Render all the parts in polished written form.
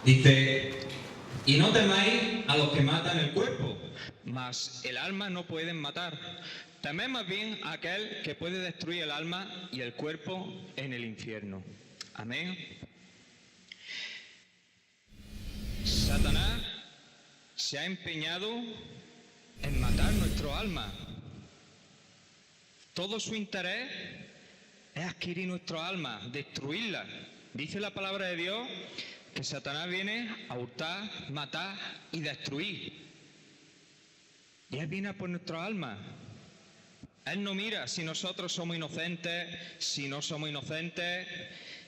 Dice, y no temáis a los que matan el cuerpo, mas el alma no pueden matar. Temed más bien a aquel que puede destruir el alma y el cuerpo en el infierno. Amén. Satanás se ha empeñado en matar nuestro alma. Todo su interés es adquirir nuestra alma, destruirla. Dice la palabra de Dios que Satanás viene a hurtar, matar y destruir. Y Él viene a por nuestra alma. Él no mira si nosotros somos inocentes, si no somos inocentes,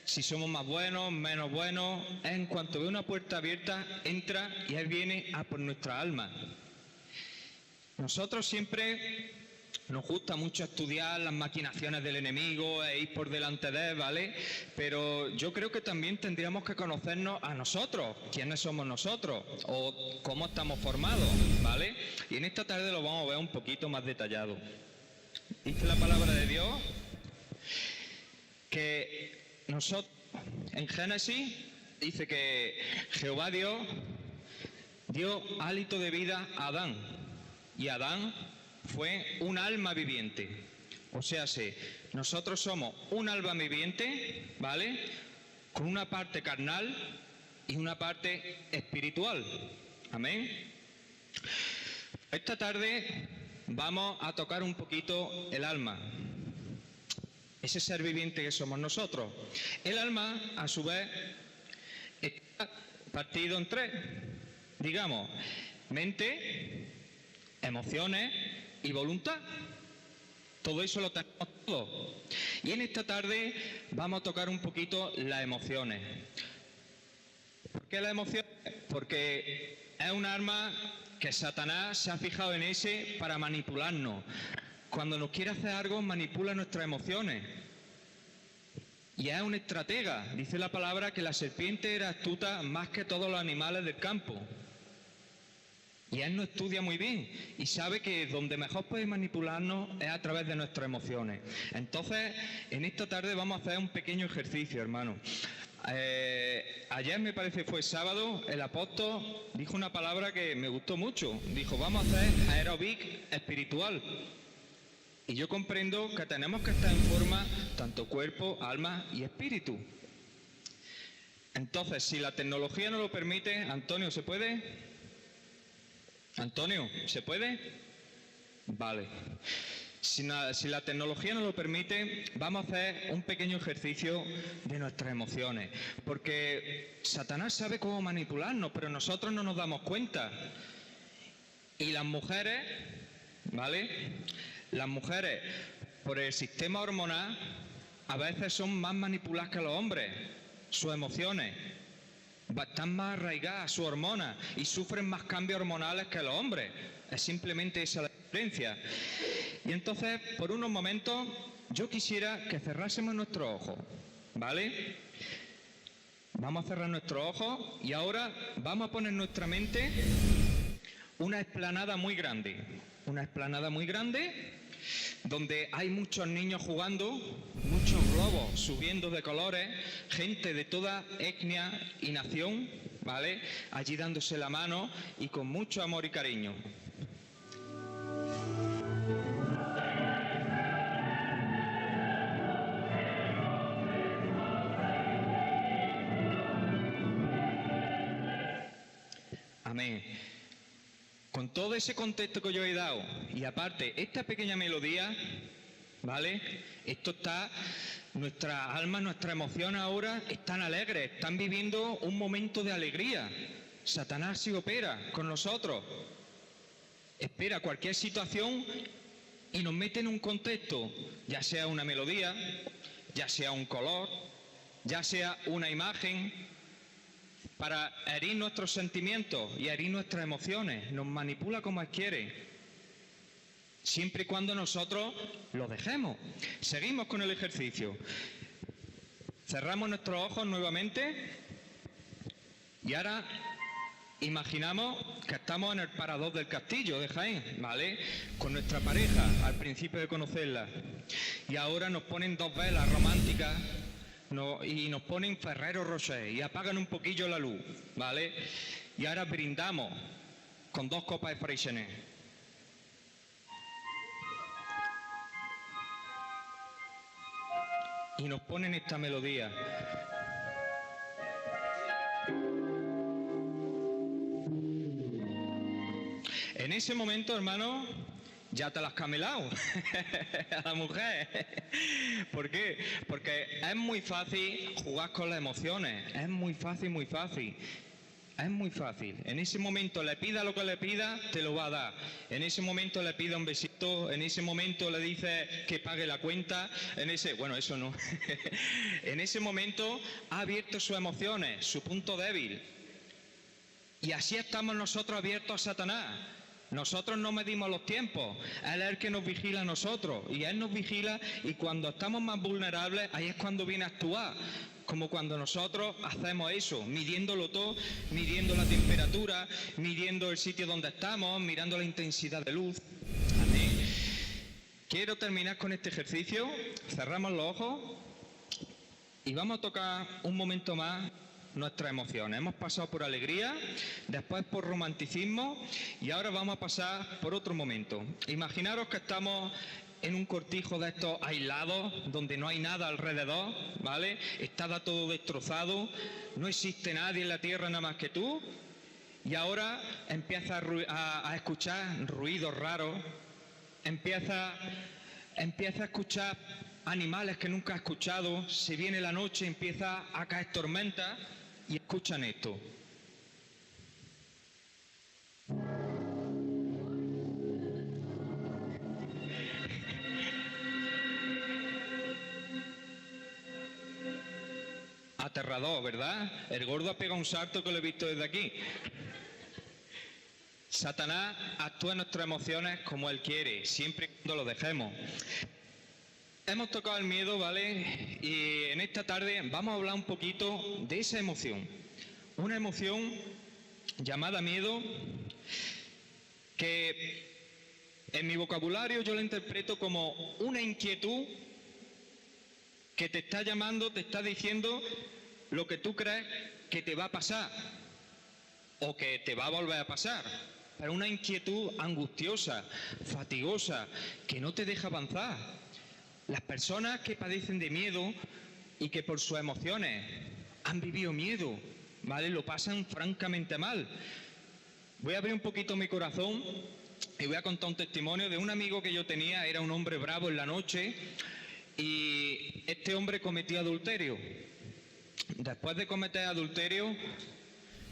si somos más buenos, menos buenos. En cuanto ve una puerta abierta, entra y Él viene a por nuestra alma. Nosotros siempre nos gusta mucho estudiar las maquinaciones del enemigo e ir por delante de él, ¿vale? Pero yo creo que también tendríamos que conocernos a nosotros, quiénes somos nosotros o cómo estamos formados, ¿vale? Y en esta tarde lo vamos a ver un poquito más detallado. Dice la palabra de Dios que nosotros, en Génesis, dice que Jehová Dios dio hálito de vida a Adán, y Adán fue un alma viviente. O sea, nosotros somos un alma viviente, ¿vale? Con una parte carnal y una parte espiritual. Amén. Esta tarde vamos a tocar un poquito el alma, ese ser viviente que somos nosotros. El alma, a su vez, está partido en tres, digamos, mente, emociones y voluntad. Todo eso lo tenemos todo. Y en esta tarde vamos a tocar un poquito las emociones. ¿Por qué las emociones? Porque es un arma que Satanás se ha fijado en ese para manipularnos. Cuando nos quiere hacer algo, manipula nuestras emociones. Y es un estratega. Dice la palabra que la serpiente era astuta más que todos los animales del campo. Y él nos estudia muy bien y sabe que donde mejor puede manipularnos es a través de nuestras emociones. Entonces, en esta tarde vamos a hacer un pequeño ejercicio, hermano. Ayer, me parece fue sábado, el apóstol dijo una palabra que me gustó mucho. Dijo, vamos a hacer aeróbic espiritual. Y yo comprendo que tenemos que estar en forma tanto cuerpo, alma y espíritu. Entonces, si la tecnología no lo permite, Antonio, ¿se puede? Antonio, ¿se puede? Vale. Si la tecnología no lo permite, vamos a hacer un pequeño ejercicio de nuestras emociones. Porque Satanás sabe cómo manipularnos, pero nosotros no nos damos cuenta. Y las mujeres, ¿vale? Las mujeres, por el sistema hormonal, a veces son más manipuladas que los hombres. Sus emociones están más arraigadas a sus hormonas y sufren más cambios hormonales que los hombres. Es simplemente esa la diferencia. Y entonces, por unos momentos, yo quisiera que cerrásemos nuestros ojos, ¿vale? Vamos a cerrar nuestros ojos y ahora vamos a poner en nuestra mente una explanada muy grande. Una explanada muy grande donde hay muchos niños jugando, muchos globos subiendo de colores, gente de toda etnia y nación, ¿vale? Allí dándose la mano y con mucho amor y cariño. Amén. Con todo ese contexto que yo he dado, y aparte, esta pequeña melodía, ¿vale? Esto está, nuestra alma, nuestras emociones ahora están alegres, están viviendo un momento de alegría. Satanás se opera con nosotros, espera cualquier situación y nos mete en un contexto, ya sea una melodía, ya sea un color, ya sea una imagen, para herir nuestros sentimientos y herir nuestras emociones. Nos manipula como Él quiere, siempre y cuando nosotros lo dejemos. Seguimos con el ejercicio. Cerramos nuestros ojos nuevamente y ahora imaginamos que estamos en el parador del castillo de Jaén, ¿vale? Con nuestra pareja al principio de conocerla. Y ahora nos ponen dos velas románticas y nos ponen Ferrero Rocher y apagan un poquillo la luz, ¿vale? Y ahora brindamos con 2 copas de Freixenet. Y nos ponen esta melodía. En ese momento, hermano, ya te la has camelado a la mujer. ¿Por qué? Porque es muy fácil jugar con las emociones. Es muy fácil, muy fácil. Es muy fácil. En ese momento le pida lo que le pida, te lo va a dar. En ese momento le pida un besito, en ese momento le dice que pague la cuenta, bueno, eso no. En ese momento ha abierto sus emociones, su punto débil. Y así estamos nosotros abiertos a Satanás. Nosotros no medimos los tiempos, Él es el que nos vigila a nosotros, y Él nos vigila, y cuando estamos más vulnerables, ahí es cuando viene a actuar, como cuando nosotros hacemos eso, midiéndolo todo, midiendo la temperatura, midiendo el sitio donde estamos, mirando la intensidad de luz. Amén. Quiero terminar con este ejercicio, cerramos los ojos, y vamos a tocar un momento más nuestras emociones. Hemos pasado por alegría, después por romanticismo y ahora vamos a pasar por otro momento. Imaginaros que estamos en un cortijo de estos aislados, donde no hay nada alrededor, ¿vale? Está todo destrozado, no existe nadie en la tierra nada más que tú, y ahora empiezas a escuchar ruidos raros, empieza a escuchar animales que nunca has escuchado, se viene la noche, empieza a caer tormenta. Y escuchan esto. Aterrador, ¿verdad? El gordo ha pegado un salto que lo he visto desde aquí. Satanás actúa en nuestras emociones como él quiere, siempre y cuando lo dejemos. Hemos tocado el miedo, ¿vale? Y en esta tarde vamos a hablar un poquito de esa emoción. Una emoción llamada miedo que en mi vocabulario yo la interpreto como una inquietud que te está llamando, te está diciendo lo que tú crees que te va a pasar o que te va a volver a pasar. Pero una inquietud angustiosa, fatigosa, que no te deja avanzar. Las personas que padecen de miedo y que por sus emociones han vivido miedo, ¿vale? Lo pasan francamente mal. Voy a abrir un poquito mi corazón y voy a contar un testimonio de un amigo que yo tenía. Era un hombre bravo en la noche y este hombre cometió adulterio. Después de cometer adulterio,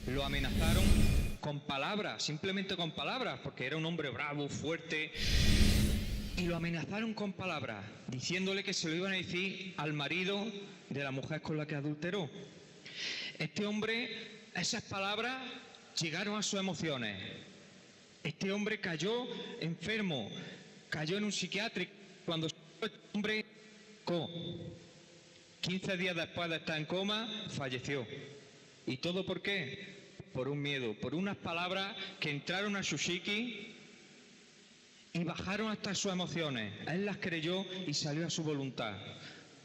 lo amenazaron con palabras, simplemente con palabras, porque era un hombre bravo, fuerte. Y lo amenazaron con palabras, diciéndole que se lo iban a decir al marido de la mujer con la que adulteró. Este hombre, esas palabras llegaron a sus emociones. Este hombre cayó enfermo, cayó en un psiquiátrico. Cuando este hombre, 15 días después de estar en coma, falleció. ¿Y todo por qué? Por un miedo, por unas palabras que entraron a su psiqui y bajaron hasta sus emociones. Él las creyó y salió a su voluntad.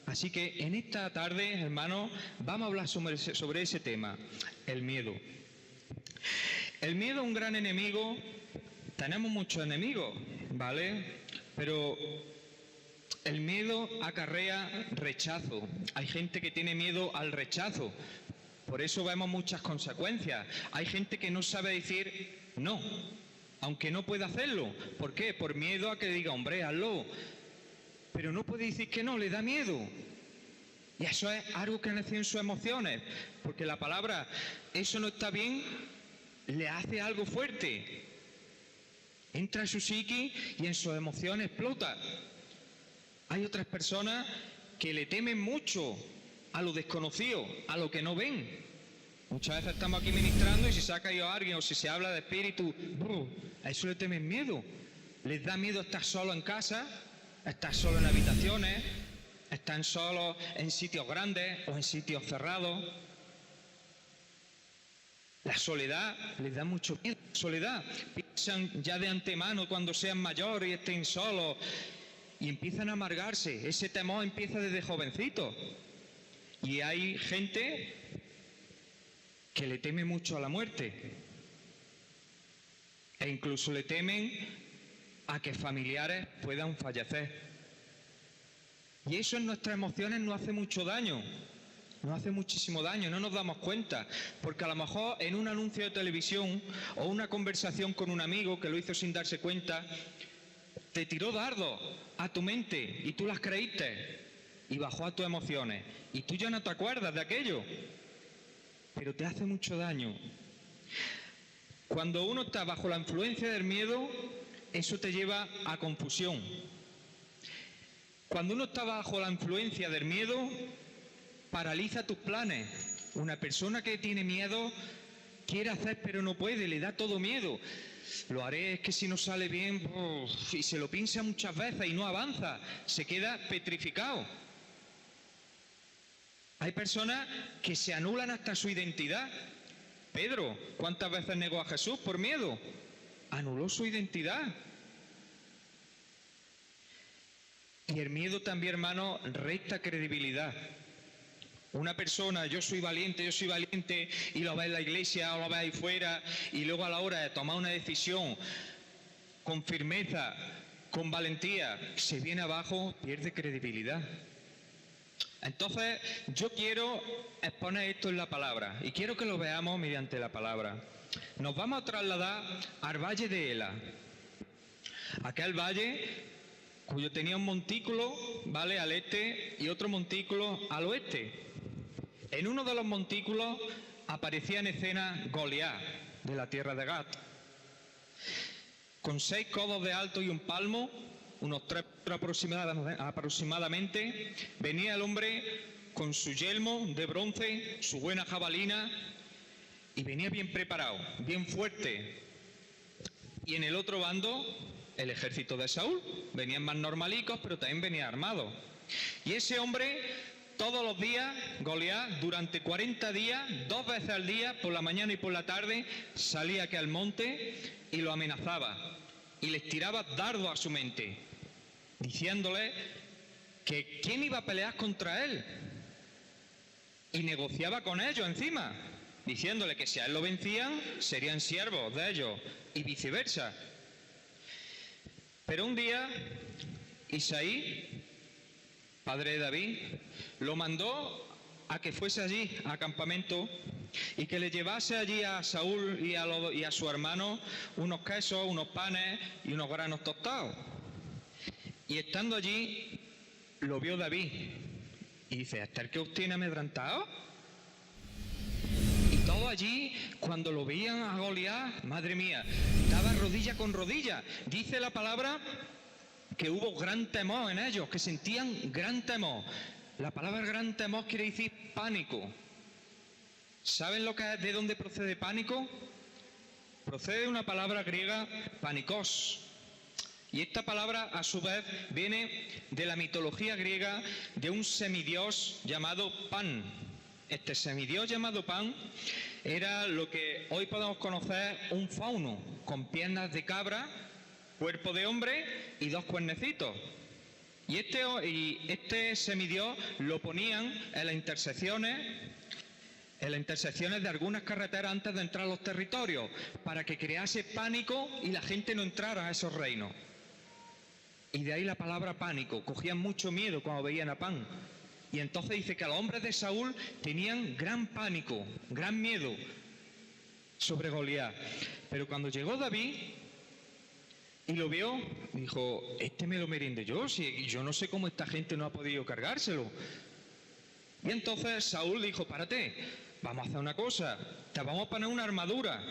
Así que en esta tarde, hermanos, vamos a hablar sobre ese tema, el miedo. El miedo es un gran enemigo. Tenemos muchos enemigos, ¿vale? Pero el miedo acarrea rechazo. Hay gente que tiene miedo al rechazo. Por eso vemos muchas consecuencias. Hay gente que no sabe decir no, aunque no puede hacerlo. ¿Por qué? Por miedo a que diga, hombre, hazlo. Pero no puede decir que no, le da miedo. Y eso es algo que nació en sus emociones. Porque la palabra, eso no está bien, le hace algo fuerte. Entra en su psiqui y en sus emociones explota. Hay otras personas que le temen mucho a lo desconocido, a lo que no ven. Muchas veces estamos aquí ministrando y si se ha caído alguien o si se habla de espíritu, a eso le temen miedo. Les da miedo estar solo en casa, estar solo en habitaciones, estar solos en sitios grandes o en sitios cerrados. La soledad les da mucho miedo. La soledad. Piensan ya de antemano cuando sean mayores y estén solos y empiezan a amargarse. Ese temor empieza desde jovencitos. Y hay gente que le teme mucho a la muerte. E incluso le temen a que familiares puedan fallecer. Y eso en nuestras emociones nos hace mucho daño. Nos hace muchísimo daño, no nos damos cuenta, porque a lo mejor en un anuncio de televisión o una conversación con un amigo que lo hizo sin darse cuenta, te tiró dardos a tu mente y tú las creíste y bajó a tus emociones y tú ya no te acuerdas de aquello, pero te hace mucho daño. Cuando uno está bajo la influencia del miedo, eso te lleva a confusión. Cuando uno está bajo la influencia del miedo, paraliza tus planes. Una persona que tiene miedo quiere hacer pero no puede, le da todo miedo. Lo haré, es que si no sale bien, y se lo piensa muchas veces y no avanza, se queda petrificado. Hay personas que se anulan hasta su identidad. Pedro, ¿cuántas veces negó a Jesús por miedo? Anuló su identidad. Y el miedo también, hermano, resta credibilidad. Una persona, yo soy valiente, y lo ve en la iglesia o lo ve ahí fuera, y luego a la hora de tomar una decisión con firmeza, con valentía, se viene abajo, pierde credibilidad. Entonces, yo quiero exponer esto en la palabra, y quiero que lo veamos mediante la palabra. Nos vamos a trasladar al valle de Ela, aquel valle cuyo tenía un montículo, ¿vale?, al este y otro montículo al oeste. En uno de los montículos aparecía en escena Goliat, de la tierra de Gat. Con 6 codos de alto y un palmo, unos 3 aproximadamente, venía el hombre con su yelmo de bronce, su buena jabalina, y venía bien preparado, bien fuerte. Y en el otro bando, el ejército de Saúl. Venían más normalicos, pero también venía armado. Y ese hombre, todos los días, Goliat, durante 40 días, 2 veces al día, por la mañana y por la tarde, salía aquí al monte y lo amenazaba. Y les tiraba dardos a su mente, diciéndole que quién iba a pelear contra él. Y negociaba con ellos encima, diciéndole que si a él lo vencían, serían siervos de ellos, y viceversa. Pero un día, Isaí, padre de David, lo mandó a que fuese allí, a campamento, y que le llevase allí a Saúl y a su hermano unos quesos, unos panes y unos granos tostados. Y estando allí, lo vio David, y dice, ¿hasta el que os tiene amedrentado? Y todo allí, cuando lo veían a Goliat, madre mía, daba rodilla con rodilla. Dice la palabra que hubo gran temor en ellos, que sentían gran temor. La palabra gran temor quiere decir pánico. ¿Saben lo que es, de dónde procede pánico? Procede de una palabra griega, panikos. Y esta palabra, a su vez, viene de la mitología griega de un semidios llamado Pan. Este semidios llamado Pan era lo que hoy podemos conocer un fauno, con piernas de cabra, cuerpo de hombre y 2 cuernecitos. Y este semidios lo ponían en las intersecciones de algunas carreteras antes de entrar a los territorios, para que crease pánico y la gente no entrara a esos reinos. Y de ahí la palabra pánico, cogían mucho miedo cuando veían a Pan. Y entonces dice que los hombres de Saúl tenían gran pánico, gran miedo sobre Goliat. Pero cuando llegó David y lo vio, dijo, este me lo merendé yo, si yo no sé cómo esta gente no ha podido cargárselo. Y entonces Saúl dijo, párate, vamos a hacer una cosa, te vamos a poner una armadura.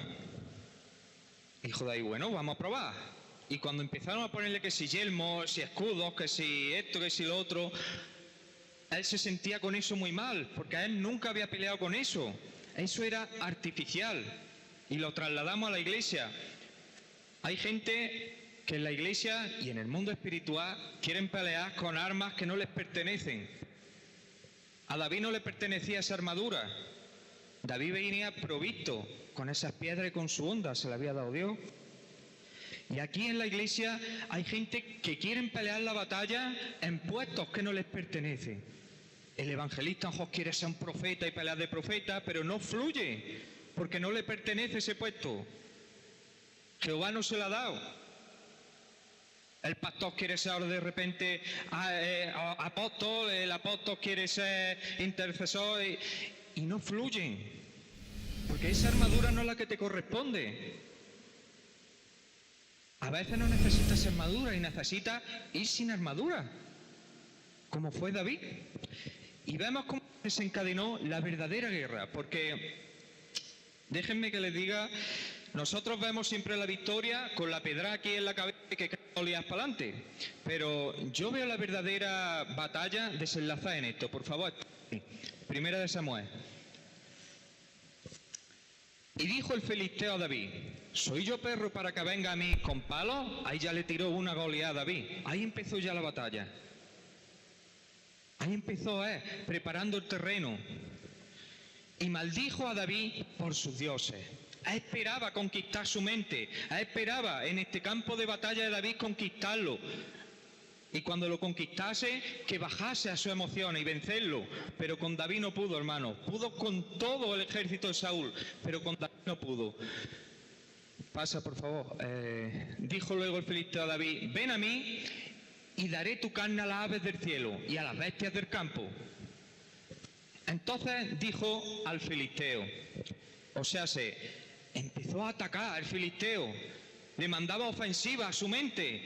Dijo David, bueno, vamos a probar. Y cuando empezaron a ponerle que si yelmos, si escudos, que si esto, que si lo otro, él se sentía con eso muy mal, porque él nunca había peleado con eso. Eso era artificial. Y lo trasladamos a la iglesia. Hay gente que en la iglesia y en el mundo espiritual quieren pelear con armas que no les pertenecen. A David no le pertenecía esa armadura. David venía provisto con esas piedras y con su honda, se la había dado Dios. Y aquí en la iglesia hay gente que quieren pelear la batalla en puestos que no les pertenecen. El evangelista a lo mejor quiere ser un profeta y pelear de profeta, pero no fluye, porque no le pertenece ese puesto. Jehová no se lo ha dado. El pastor quiere ser ahora de repente apóstol, el apóstol quiere ser intercesor y no fluyen, porque esa armadura no es la que te corresponde. A veces no necesitas armadura y necesitas ir sin armadura, como fue David. Y vemos cómo desencadenó la verdadera guerra, porque déjenme que les diga, nosotros vemos siempre la victoria con la pedra aquí en la cabeza y que cae Goliat para adelante, pero yo veo la verdadera batalla desenlazada en esto. Por favor, Primera de Samuel. Y dijo el filisteo a David: ¿soy yo perro para que venga a mí con palos? Ahí ya le tiró una Goliat a David. Ahí empezó ya la batalla. Ahí empezó preparando el terreno. Y maldijo a David por sus dioses. Esperaba conquistar su mente. Esperaba en este campo de batalla de David conquistarlo. Y cuando lo conquistase, que bajase a sus emociones y vencerlo. Pero con David no pudo, hermano. Pudo con todo el ejército de Saúl, pero con David no pudo. Pasa, por favor. Dijo luego el filisteo a David: ven a mí y daré tu carne a las aves del cielo y a las bestias del campo. Entonces dijo al filisteo, empezó a atacar al filisteo, le mandaba ofensiva a su mente,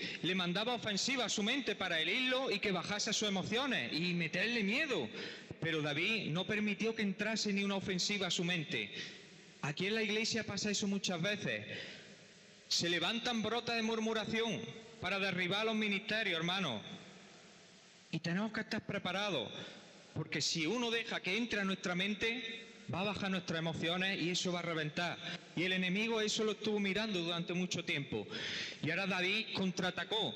para herirlo y que bajase a sus emociones y meterle miedo. Pero David no permitió que entrase ni una ofensiva a su mente. Aquí en la iglesia pasa eso muchas veces. Se levantan brotas de murmuración para derribar los ministerios, hermanos. Y tenemos que estar preparados, porque si uno deja que entre a nuestra mente, va a bajar nuestras emociones y eso va a reventar. Y el enemigo eso lo estuvo mirando durante mucho tiempo. Y ahora David contraatacó.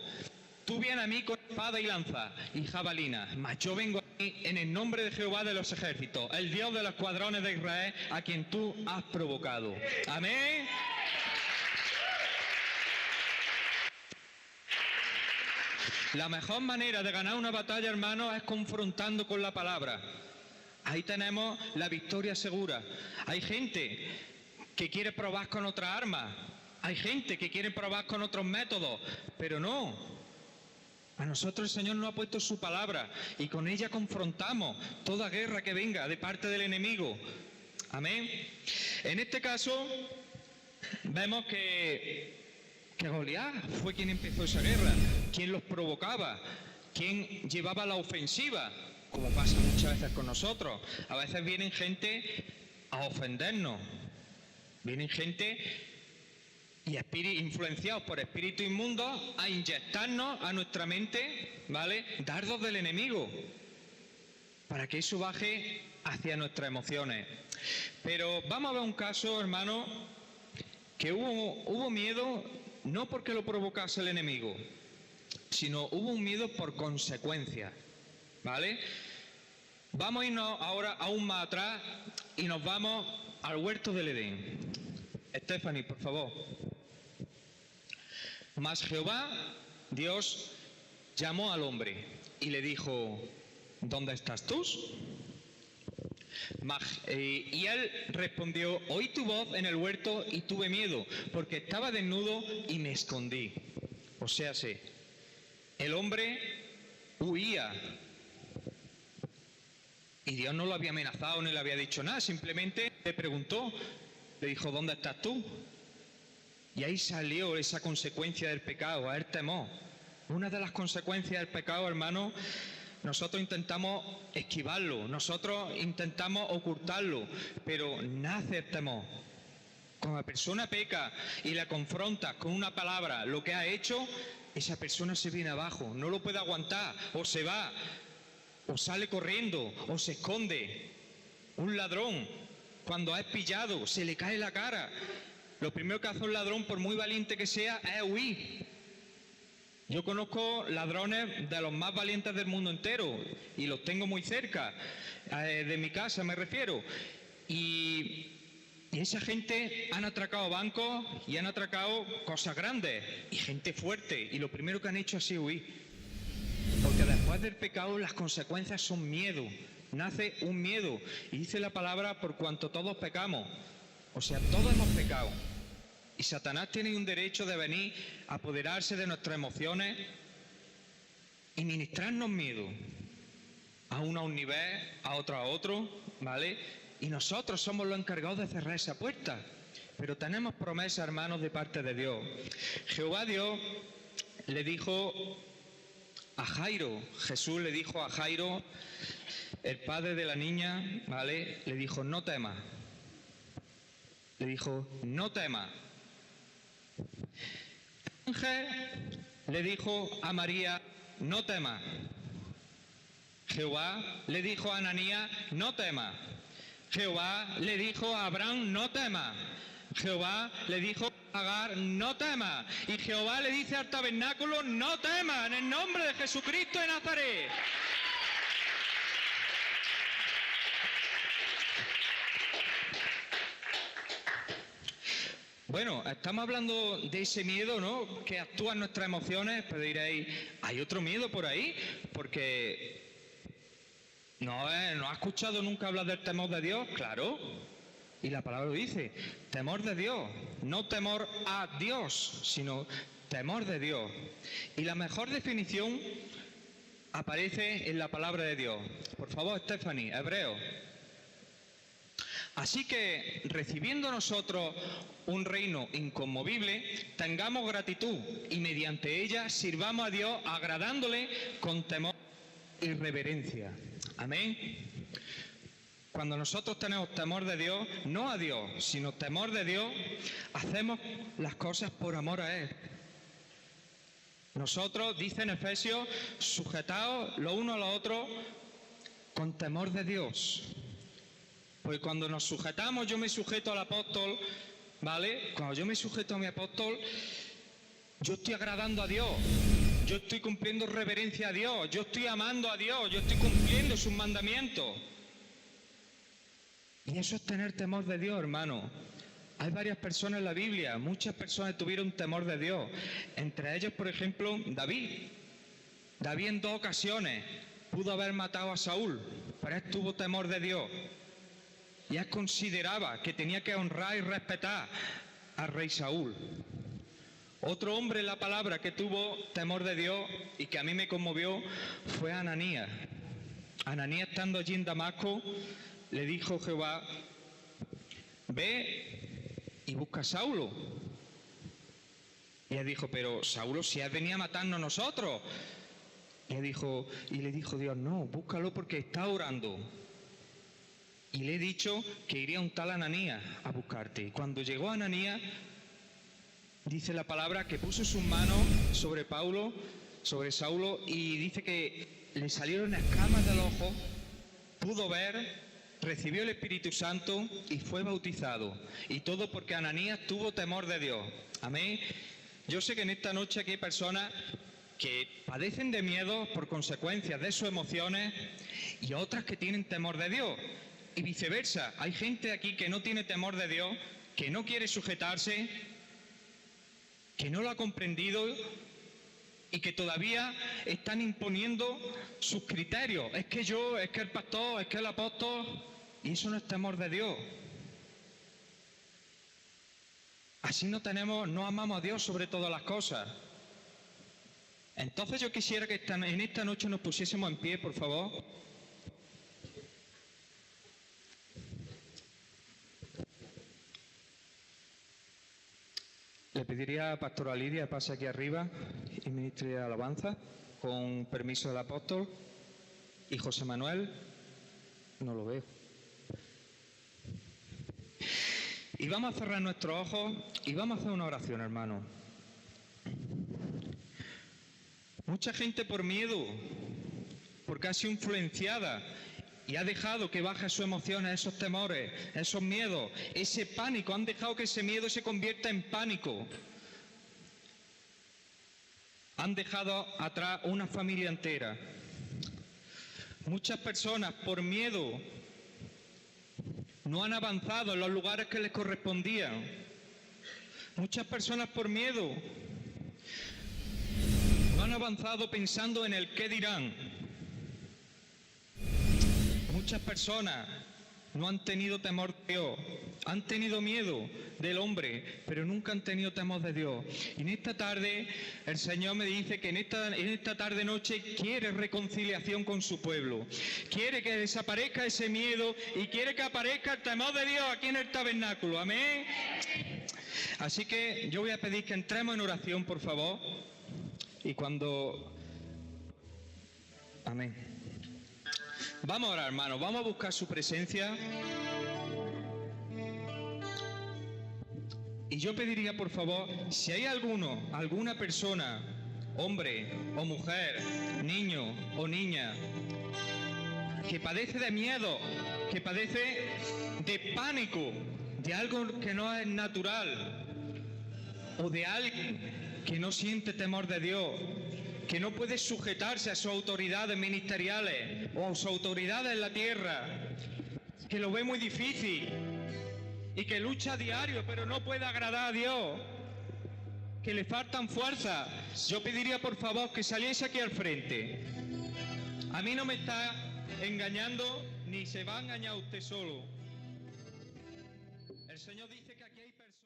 Tú vienes a mí con espada y lanza y jabalina, mas yo vengo a ti en el nombre de Jehová de los ejércitos, el Dios de los escuadrones de Israel, a quien tú has provocado. Amén. La mejor manera de ganar una batalla, hermano, es confrontando con la palabra. Ahí tenemos la victoria segura. Hay gente que quiere probar con otras armas, hay gente que quiere probar con otros métodos, pero no. A nosotros el Señor nos ha puesto su palabra y con ella confrontamos toda guerra que venga de parte del enemigo. Amén. En este caso vemos que Goliat fue quien empezó esa guerra, quien los provocaba, quien llevaba la ofensiva, como pasa muchas veces con nosotros. A veces vienen gente a ofendernos, vienen gente y influenciados por espíritus inmundos a inyectarnos a nuestra mente, ¿vale?, dardos del enemigo, para que eso baje hacia nuestras emociones. Pero vamos a ver un caso, hermano, que hubo miedo no porque lo provocase el enemigo, sino hubo un miedo por consecuencia, ¿vale? Vamos a irnos ahora aún más atrás y nos vamos al huerto del Edén. Stephanie, por favor. Mas Jehová, Dios, llamó al hombre y le dijo: ¿dónde estás tú? Y él respondió: oí tu voz en el huerto y tuve miedo, porque estaba desnudo y me escondí. O sea, el hombre huía. Y Dios no lo había amenazado ni le había dicho nada, simplemente le preguntó, le dijo: ¿dónde estás tú? Y ahí salió esa consecuencia del pecado, el temor. Una de las consecuencias del pecado, hermano, nosotros intentamos esquivarlo, nosotros intentamos ocultarlo, pero nace el temor. Cuando la persona peca y la confronta con una palabra lo que ha hecho, esa persona se viene abajo, no lo puede aguantar, o se va, o sale corriendo, o se esconde. Un ladrón, cuando es pillado, se le cae la cara. Lo primero que hace un ladrón, por muy valiente que sea, es huir. Yo conozco ladrones de los más valientes del mundo entero y los tengo muy cerca, de mi casa me refiero. Y esa gente han atracado bancos y han atracado cosas grandes y gente fuerte, y lo primero que han hecho ha sido huir. Porque después del pecado las consecuencias son miedo, nace un miedo. Y dice la palabra, por cuanto todos pecamos. O sea, todos hemos pecado. Y Satanás tiene un derecho de venir a apoderarse de nuestras emociones y ministrarnos miedo. A uno a un nivel, a otro, ¿vale? Y nosotros somos los encargados de cerrar esa puerta. Pero tenemos promesas, hermanos, de parte de Dios. Jehová Dios le dijo a Jairo, Jesús le dijo a Jairo, el padre de la niña, ¿vale? Le dijo, no temas. Le dijo, no temas. El ángel le dijo a María, no temas. Jehová le dijo a Ananías, no temas. Jehová le dijo a Abraham, no temas. Jehová le dijo a Agar, no temas. Y Jehová le dice al tabernáculo, no temas, en el nombre de Jesucristo de Nazaret. Bueno, estamos hablando de ese miedo, ¿no?, que actúa en nuestras emociones, pero diréis, ¿hay otro miedo por ahí? Porque ¿no has escuchado nunca hablar del temor de Dios? Claro. Y la palabra lo dice, temor de Dios, no temor a Dios, sino temor de Dios. Y la mejor definición aparece en la palabra de Dios. Por favor, Stephanie, Hebreo. Así que, recibiendo nosotros un reino inconmovible, tengamos gratitud y mediante ella sirvamos a Dios agradándole con temor y reverencia. Amén. Cuando nosotros tenemos temor de Dios, no a Dios, sino temor de Dios, hacemos las cosas por amor a Él. Nosotros, dice en Efesios, sujetaos los unos a los otros con temor de Dios. Pues cuando nos sujetamos, yo me sujeto al apóstol, ¿vale? Cuando yo me sujeto a mi apóstol, yo estoy agradando a Dios, yo estoy cumpliendo reverencia a Dios, yo estoy amando a Dios, yo estoy cumpliendo sus mandamientos. Y eso es tener temor de Dios, hermano. Hay varias personas en la Biblia, muchas personas tuvieron temor de Dios. Entre ellos, por ejemplo, David. David en 2 ocasiones pudo haber matado a Saúl, pero él tuvo temor de Dios. Y él consideraba que tenía que honrar y respetar al rey Saúl. Otro hombre en la palabra que tuvo temor de Dios y que a mí me conmovió fue Ananías. Ananías, estando allí en Damasco, le dijo Jehová, ve y busca a Saulo. Y él dijo, pero Saulo, si él venía a matarnos nosotros. Y le dijo Dios, no, búscalo porque está orando. Y le he dicho que iría un tal Ananías a buscarte. Y cuando llegó Ananías, dice la palabra que puso sus manos sobre Saulo, y dice que le salieron escamas del ojo, pudo ver, recibió el Espíritu Santo y fue bautizado. Y todo porque Ananías tuvo temor de Dios. Amén. Yo sé que en esta noche aquí hay personas que padecen de miedo por consecuencia de sus emociones y otras que tienen temor de Dios. Y viceversa, hay gente aquí que no tiene temor de Dios, que no quiere sujetarse, que no lo ha comprendido y que todavía están imponiendo sus criterios. Es que yo, es que el pastor, es que el apóstol, y eso no es temor de Dios. Así no amamos a Dios sobre todas las cosas. Entonces yo quisiera que en esta noche nos pusiésemos en pie, por favor. Le pediría a Pastora Lidia pase aquí arriba y ministre alabanza, con permiso del apóstol. Y José Manuel, no lo veo. Y vamos a cerrar nuestros ojos y vamos a hacer una oración, hermano. Mucha gente por miedo, porque ha sido influenciada y ha dejado que baje sus emociones, esos temores, esos miedos, ese pánico. Han dejado que ese miedo se convierta en pánico. Han dejado atrás una familia entera. Muchas personas por miedo no han avanzado en los lugares que les correspondían. Muchas personas por miedo no han avanzado pensando en el qué dirán. Muchas personas no han tenido temor de Dios, han tenido miedo del hombre, pero nunca han tenido temor de Dios. Y en esta tarde el Señor me dice que en esta tarde-noche quiere reconciliación con su pueblo. Quiere que desaparezca ese miedo y quiere que aparezca el temor de Dios aquí en el tabernáculo. Amén. Así que yo voy a pedir que entremos en oración, por favor. Y cuando... Amén. Vamos a orar, hermanos, vamos a buscar su presencia. Y yo pediría, por favor, si hay alguna persona, hombre o mujer, niño o niña, que padece de miedo, que padece de pánico, de algo que no es natural, o de alguien que no siente temor de Dios, que no puede sujetarse a sus autoridades ministeriales o a sus autoridades en la tierra, que lo ve muy difícil y que lucha a diario pero no puede agradar a Dios, que le faltan fuerzas, yo pediría por favor que saliese aquí al frente. A mí no me está engañando ni se va a engañar usted solo. El Señor dice que aquí hay personas...